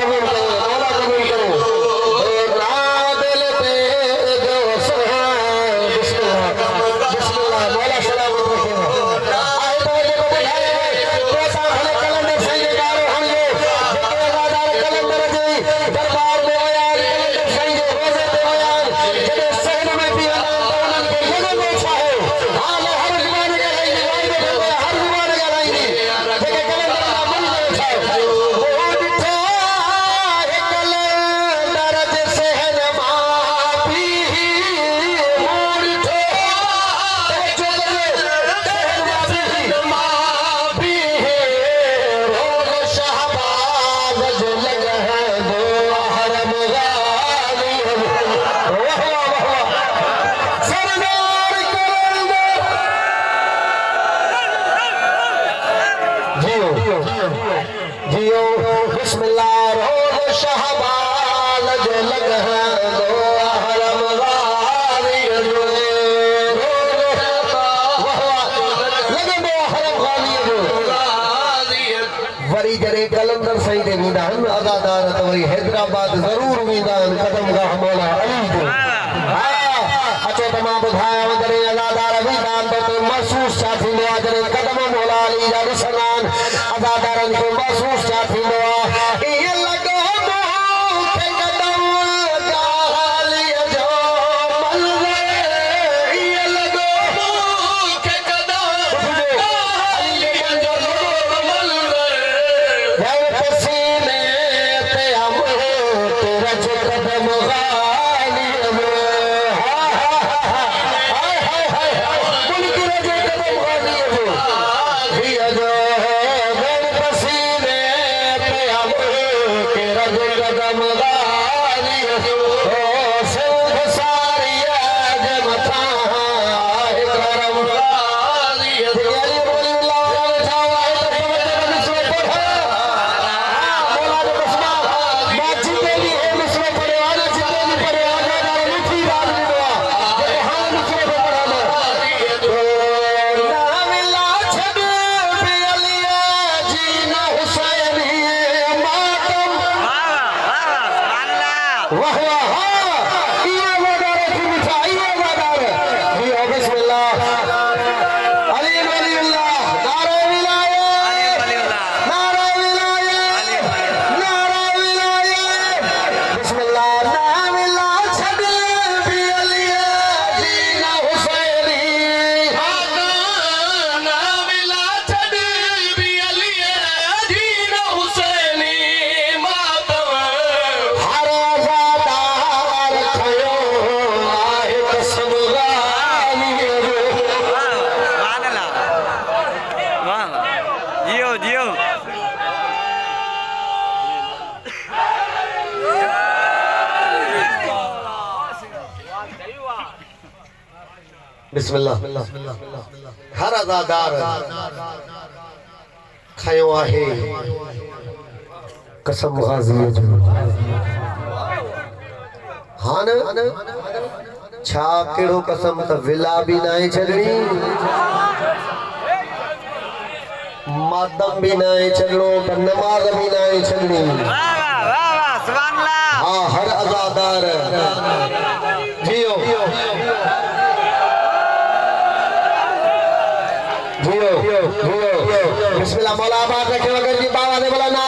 कबूल करे, मौला कबूल करे। जियो बिस्मिल्लाह रोज़ शहबाज जो लग है दो हरम गाली जो लगे दो हरम गाली जो वरी जरे कलंदर सही दे वीदान अदादार तो वरी हैदराबाद जरूर वीदान कदम गाह मौला अली जो अचो तमाम बुधाया वजरे अदादार वीदान तो महसूस साथी लो जरे कदम मौला अली जा ॾिसंदान अदादारन खे महसूस साथी लो ये लगो के कदम गाली जो मलवे ये लगो के कदम गाली जो मलवे यार पसीने पे हम तेरा जो कदम गाली बिस्मिल्लाह हर अदादार खयो आहे कसम गाज़ी जो हां न छा केड़ो कसम त विला भी नाए छड़नी मातम भी नाए छड़नो त नमाज भी नाए छड़नी वाह वाह वाह सुभान अल्लाह हां हर अदादार जियो बिस्मिल्लाह मौला आबाद रखे वगर जी बाबा दे बोला ना